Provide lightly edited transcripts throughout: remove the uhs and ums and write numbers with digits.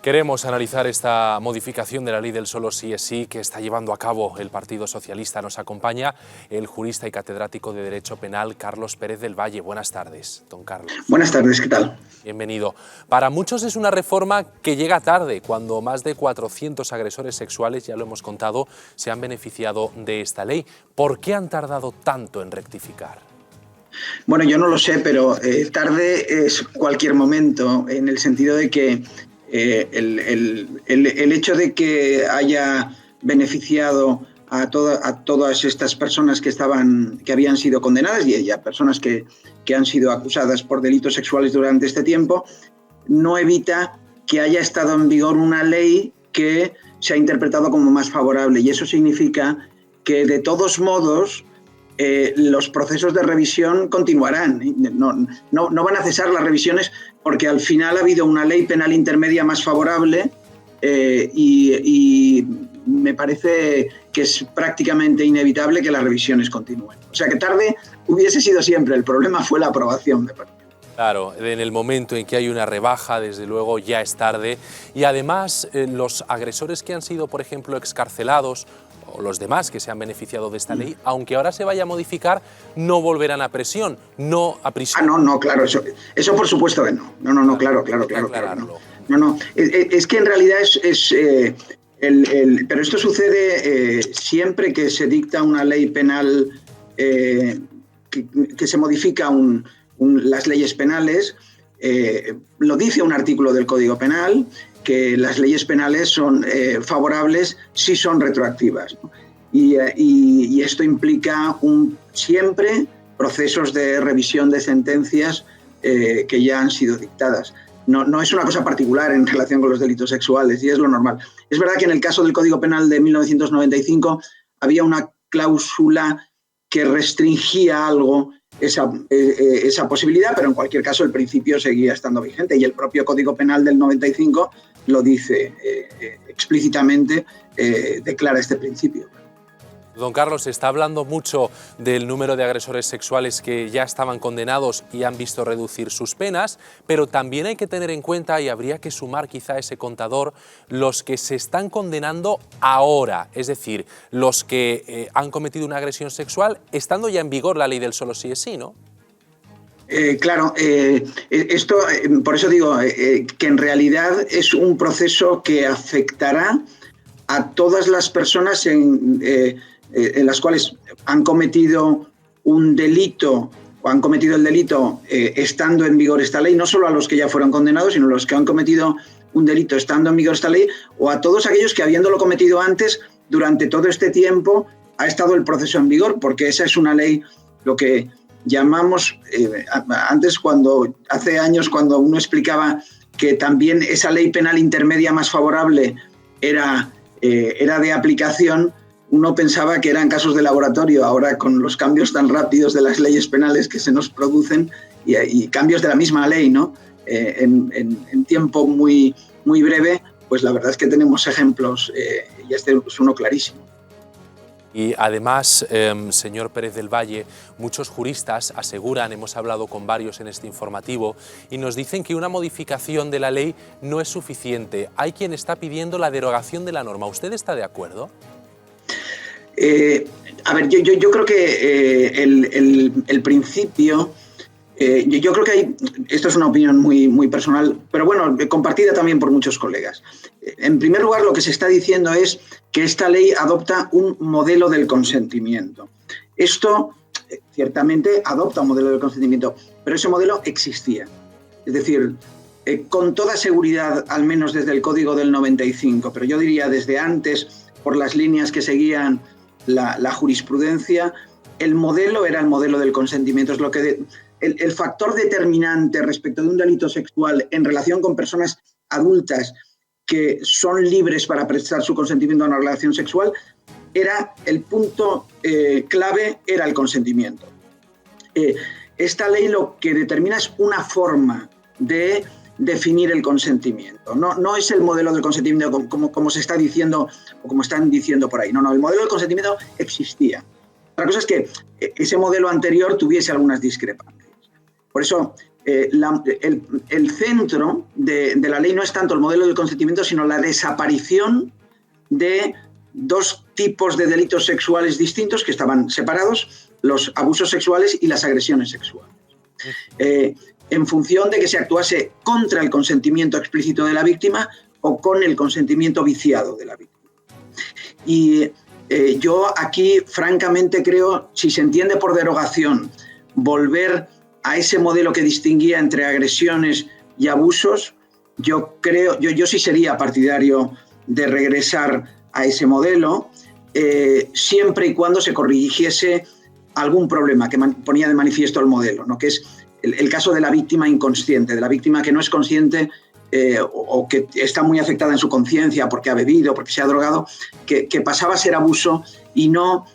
Queremos analizar esta modificación de la ley del solo sí es sí que está llevando a cabo el Partido Socialista. Nos acompaña el jurista y catedrático de Derecho Penal, Carlos Pérez del Valle. Buenas tardes, don Carlos. Buenas tardes, ¿qué tal? Bienvenido. Para muchos es una reforma que llega tarde, cuando más de 400 agresores sexuales, ya lo hemos contado, se han beneficiado de esta ley. ¿Por qué han tardado tanto en rectificar? Bueno, yo no lo sé, pero tarde es cualquier momento, en el sentido de que el hecho de que haya beneficiado a todas estas personas que habían sido condenadas y a personas que han sido acusadas por delitos sexuales durante este tiempo, no evita que haya estado en vigor una ley que se ha interpretado como más favorable. Y eso significa que, de todos modos, los procesos de revisión continuarán. No van a cesar las revisiones porque al final ha habido una ley penal intermedia más favorable y me parece que es prácticamente inevitable que las revisiones continúen. O sea que tarde hubiese sido siempre, el problema fue la aprobación, me parece. Claro, en el momento en que hay una rebaja, desde luego ya es tarde. Y además, los agresores que han sido, por ejemplo, excarcelados, o los demás que se han beneficiado de esta ley, aunque ahora se vaya a modificar, no volverán a prisión, no a prisión. No, claro, eso por supuesto que no. No, claro. No. Es que en realidad pero esto sucede siempre que se dicta una ley penal, que se modifica las leyes penales. Lo dice un artículo del Código Penal, que las leyes penales son favorables si son retroactivas, ¿no? Y esto implica siempre procesos de revisión de sentencias que ya han sido dictadas. No es una cosa particular en relación con los delitos sexuales, y es lo normal. Es verdad que en el caso del Código Penal de 1995 había una cláusula que restringía algo esa posibilidad, pero en cualquier caso el principio seguía estando vigente, y el propio Código Penal del 95 lo dice explícitamente, declara este principio. Don Carlos, se está hablando mucho del número de agresores sexuales que ya estaban condenados y han visto reducir sus penas, pero también hay que tener en cuenta, y habría que sumar quizá ese contador, los que se están condenando ahora, es decir, los que han cometido una agresión sexual estando ya en vigor la ley del solo sí es sí, ¿no? Claro, esto, por eso digo que en realidad es un proceso que afectará a todas las personas en las cuales han cometido un delito o han cometido el delito estando en vigor esta ley, no solo a los que ya fueron condenados, sino a los que han cometido un delito estando en vigor esta ley, o a todos aquellos que, habiéndolo cometido antes, durante todo este tiempo ha estado el proceso en vigor, porque esa es una ley, lo que llamamos, antes, hace años, cuando uno explicaba que también esa ley penal intermedia más favorable era de aplicación, uno pensaba que eran casos de laboratorio. Ahora, con los cambios tan rápidos de las leyes penales que se nos producen y cambios de la misma ley, ¿no? En tiempo muy, muy breve, pues la verdad es que tenemos ejemplos, y este es uno clarísimo. Y además, señor Pérez del Valle, muchos juristas aseguran, hemos hablado con varios en este informativo, y nos dicen que una modificación de la ley no es suficiente. Hay quien está pidiendo la derogación de la norma. ¿Usted está de acuerdo? A ver, yo creo que el principio, yo creo que esto es una opinión muy, muy personal, pero bueno, compartida también por muchos colegas. En primer lugar, lo que se está diciendo es que esta ley adopta un modelo del consentimiento. Esto ciertamente adopta un modelo del consentimiento, pero ese modelo existía. Es decir, con toda seguridad, al menos desde el Código del 95, pero yo diría desde antes, por las líneas que seguían la jurisprudencia, el modelo era el modelo del consentimiento. Es lo que el factor determinante respecto de un delito sexual en relación con personas adultas que son libres para prestar su consentimiento a una relación sexual, era el punto clave, era el consentimiento. Esta ley lo que determina es una forma de definir el consentimiento. No es el modelo del consentimiento como se está diciendo o como están diciendo por ahí. No, el modelo del consentimiento existía. Otra cosa es que ese modelo anterior tuviese algunas discrepancias. Por eso el centro de la ley no es tanto el modelo del consentimiento, sino la desaparición de dos tipos de delitos sexuales distintos que estaban separados, los abusos sexuales y las agresiones sexuales. En función de que se actuase contra el consentimiento explícito de la víctima o con el consentimiento viciado de la víctima. Y yo aquí, francamente, creo, si se entiende por derogación, volver a ese modelo que distinguía entre agresiones y abusos, yo sí sería partidario de regresar a ese modelo, siempre y cuando se corrigiese algún problema que ponía de manifiesto el modelo, ¿no? Que es el caso de la víctima inconsciente, de la víctima que no es consciente o que está muy afectada en su conciencia porque ha bebido, porque se ha drogado, que pasaba a ser abuso y no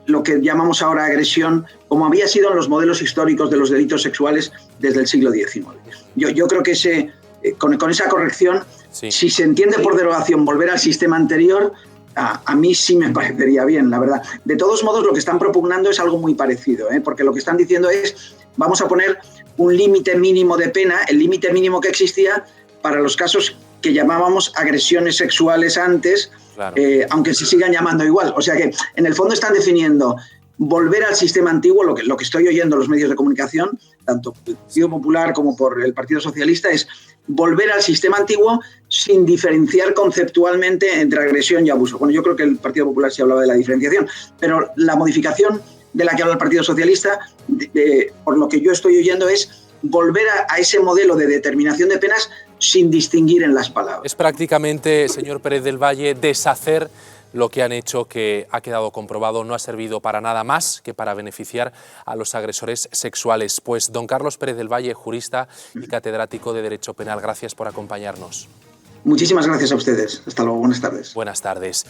lo que llamamos ahora agresión, como había sido en los modelos históricos de los delitos sexuales desde el siglo XIX. Yo creo que con esa corrección, sí, si se entiende por derogación volver al sistema anterior, a mí sí me parecería bien, la verdad. De todos modos, lo que están propugnando es algo muy parecido, porque lo que están diciendo es, vamos a poner un límite mínimo de pena, el límite mínimo que existía para los casos que llamábamos agresiones sexuales antes, claro, aunque se sigan llamando igual. O sea que, en el fondo, están definiendo volver al sistema antiguo. Lo que estoy oyendo en los medios de comunicación, tanto por el Partido Popular como por el Partido Socialista, es volver al sistema antiguo sin diferenciar conceptualmente entre agresión y abuso. Bueno, yo creo que el Partido Popular sí hablaba de la diferenciación, pero la modificación de la que habla el Partido Socialista, por lo que yo estoy oyendo, es volver a ese modelo de determinación de penas sin distinguir en las palabras. Es prácticamente, señor Pérez del Valle, deshacer lo que han hecho, que ha quedado comprobado, no ha servido para nada más que para beneficiar a los agresores sexuales. Pues don Carlos Pérez del Valle, jurista y catedrático de Derecho Penal, gracias por acompañarnos. Muchísimas gracias a ustedes. Hasta luego, buenas tardes. Buenas tardes.